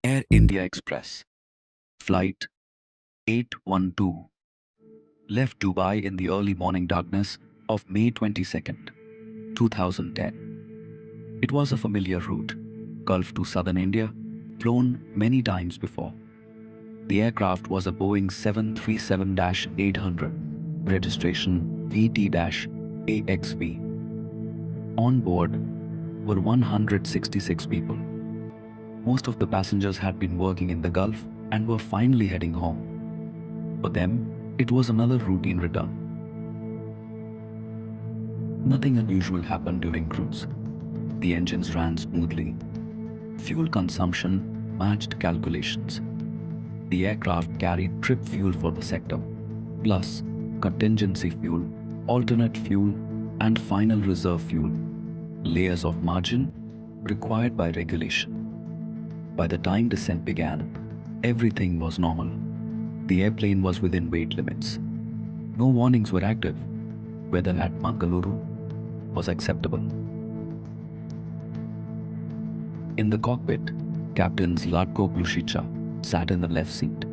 Air India Express Flight 812 left Dubai in the early morning darkness of May 22nd, 2010. It was a familiar route, Gulf to southern India, flown many times before. The aircraft was a Boeing 737-800, registration VT-AXV. On board were 166 people. Most of the passengers had been working in the Gulf and were finally heading home. For them, it was another routine return. Nothing unusual happened during cruise. The engines ran smoothly. Fuel consumption matched calculations. The aircraft carried trip fuel for the sector, plus contingency fuel, alternate fuel, and final reserve fuel, layers of margin required by regulation. By the time descent began, everything was normal. The airplane was within weight limits. No warnings were active. Weather at Mangaluru was acceptable. In the cockpit, Captain Zlatko Glushica sat in the left seat.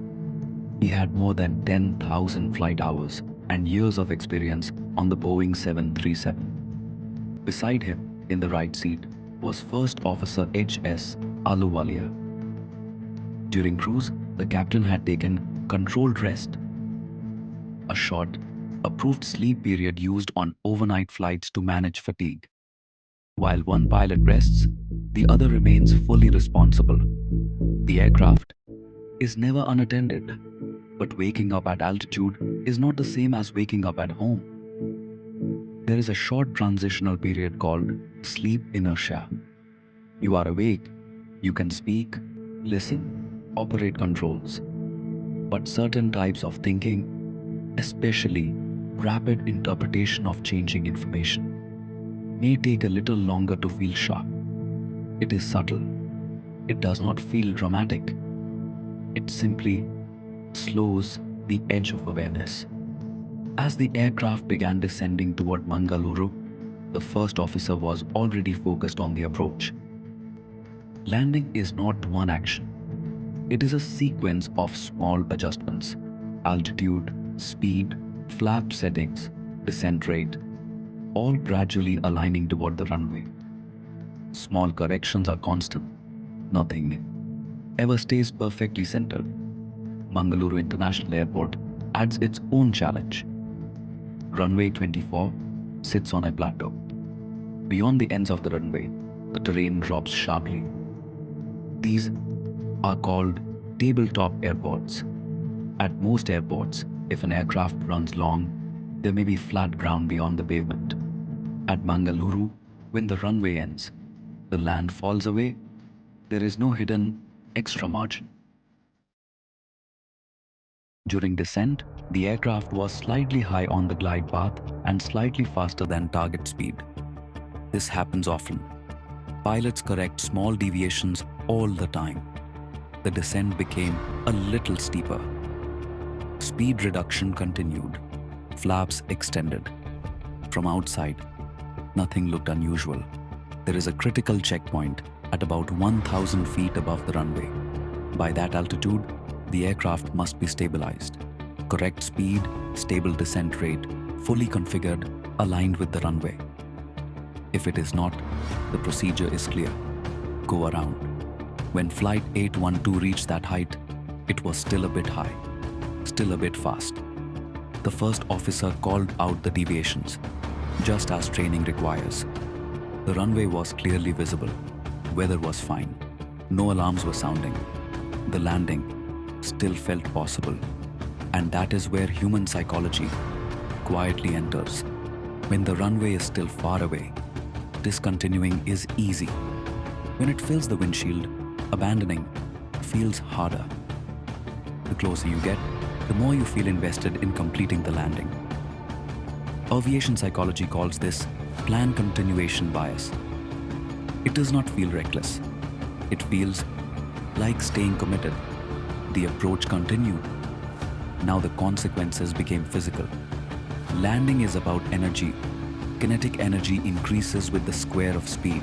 He had more than 10,000 flight hours and years of experience on the Boeing 737. Beside him, in the right seat, was First Officer H.S. Aluwalia. During cruise, the captain had taken controlled rest, a short, approved sleep period used on overnight flights to manage fatigue. While one pilot rests, the other remains fully responsible. The aircraft is never unattended, but waking up at altitude is not the same as waking up at home. There is a short transitional period called sleep inertia. You are awake, you can speak, listen, operate controls. But certain types of thinking, especially rapid interpretation of changing information, may take a little longer to feel sharp. It is subtle. It does not feel dramatic. It simply slows the edge of awareness. As the aircraft began descending toward Mangaluru, the first officer was already focused on the approach. Landing is not one action. It is a sequence of small adjustments: altitude, speed, flap settings, descent rate, all gradually aligning toward the runway. Small corrections are constant. Nothing ever stays perfectly centered. Mangaluru International Airport adds its own challenge. Runway 24 sits on a plateau. Beyond the ends of the runway, the terrain drops sharply. These are called tabletop airports. At most airports, if an aircraft runs long, there may be flat ground beyond the pavement. At Mangaluru, when the runway ends, the land falls away. There is no hidden extra margin. During descent, the aircraft was slightly high on the glide path and slightly faster than target speed. This happens often. Pilots correct small deviations all the time. The descent became a little steeper. Speed reduction continued. Flaps extended. From outside, nothing looked unusual. There is a critical checkpoint at about 1,000 feet above the runway. By that altitude, the aircraft must be stabilized. Correct speed, stable descent rate, fully configured, aligned with the runway. If it is not, the procedure is clear. Go around. When Flight 812 reached that height, it was still a bit high, still a bit fast. The first officer called out the deviations, just as training requires. The runway was clearly visible. Weather was fine. No alarms were sounding. The landing still felt possible. And that is where human psychology quietly enters. When the runway is still far away, discontinuing is easy. When it fills the windshield, abandoning feels harder. The closer you get, the more you feel invested in completing the landing. Aviation psychology calls this plan continuation bias. It does not feel reckless. It feels like staying committed. The approach continued. Now the consequences became physical. Landing is about energy. Kinetic energy increases with the square of speed.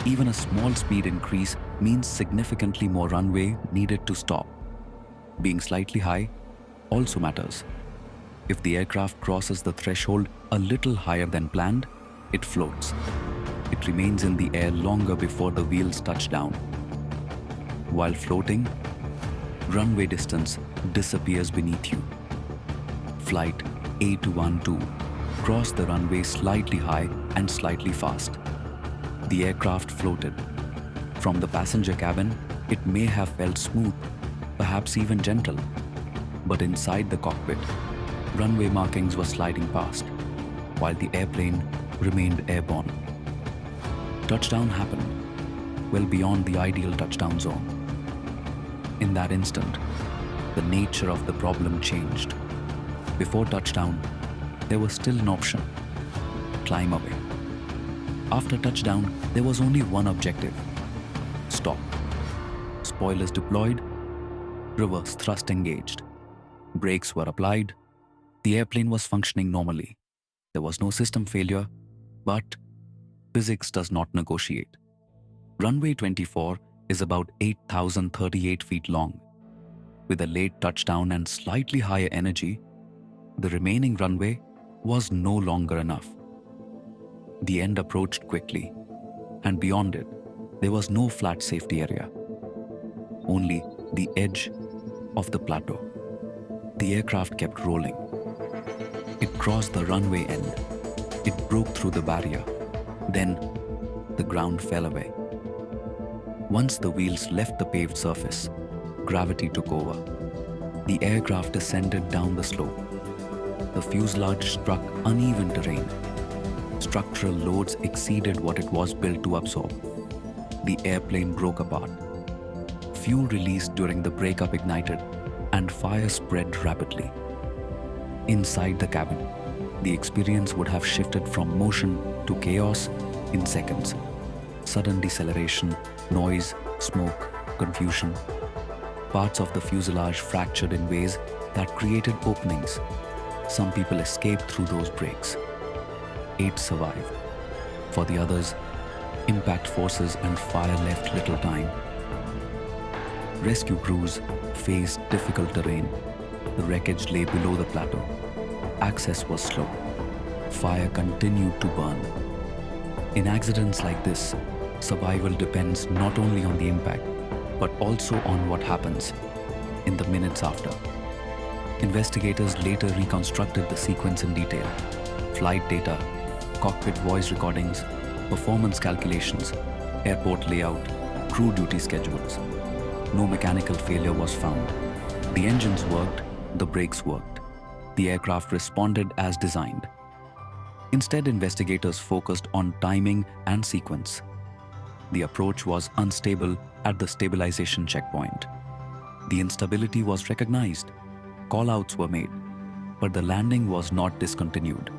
Even a small speed increase means significantly more runway needed to stop. Being slightly high also matters. If the aircraft crosses the threshold a little higher than planned, it floats. It remains in the air longer before the wheels touch down. While floating, runway distance disappears beneath you. Flight 812 crossed the runway slightly high and slightly fast. The aircraft floated. From the passenger cabin, it may have felt smooth, perhaps even gentle. But inside the cockpit, runway markings were sliding past, while the airplane remained airborne. Touchdown happened, well beyond the ideal touchdown zone. In that instant, the nature of the problem changed. Before touchdown, there was still an option: climb away. After touchdown, there was only one objective: stop. Spoilers deployed, reverse thrust engaged. Brakes were applied. The airplane was functioning normally. There was no system failure, but physics does not negotiate. Runway 24 is about 8,038 feet long. With a late touchdown and slightly higher energy, the remaining runway was no longer enough. The end approached quickly, and beyond it, there was no flat safety area, only the edge of the plateau. The aircraft kept rolling. It crossed the runway end. It broke through the barrier. Then, the ground fell away. Once the wheels left the paved surface, gravity took over. The aircraft descended down the slope. The fuselage struck uneven terrain. Structural loads exceeded what it was built to absorb. The airplane broke apart. Fuel released during the breakup ignited, and fire spread rapidly. Inside the cabin, the experience would have shifted from motion to chaos in seconds. Sudden deceleration, noise, smoke, confusion. Parts of the fuselage fractured in ways that created openings. Some people escaped through those breaks. 8 survived. For the others, impact forces and fire left little time. Rescue crews faced difficult terrain. The wreckage lay below the plateau. Access was slow. Fire continued to burn. In accidents like this, survival depends not only on the impact, but also on what happens in the minutes after. Investigators later reconstructed the sequence in detail. Flight data, cockpit voice recordings, performance calculations, airport layout, crew duty schedules. No mechanical failure was found. The engines worked, the brakes worked. The aircraft responded as designed. Instead, investigators focused on timing and sequence. The approach was unstable at the stabilization checkpoint. The instability was recognized. Call-outs were made, but the landing was not discontinued.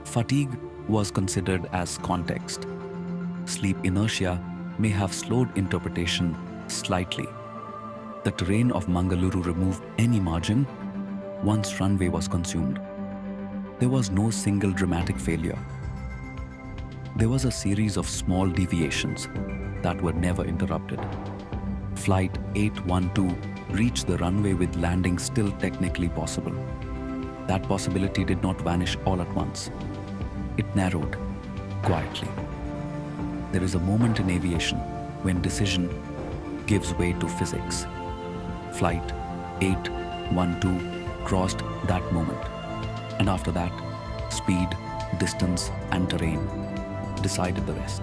Fatigue was considered as context. Sleep inertia may have slowed interpretation slightly. The terrain of Mangaluru removed any margin once runway was consumed. There was no single dramatic failure. There was a series of small deviations that were never interrupted. Flight 812 reached the runway with landing still technically possible. That possibility did not vanish all at once. It narrowed quietly. There is a moment in aviation when decision gives way to physics. Flight 812 crossed that moment. And after that, speed, distance, and terrain decided the rest.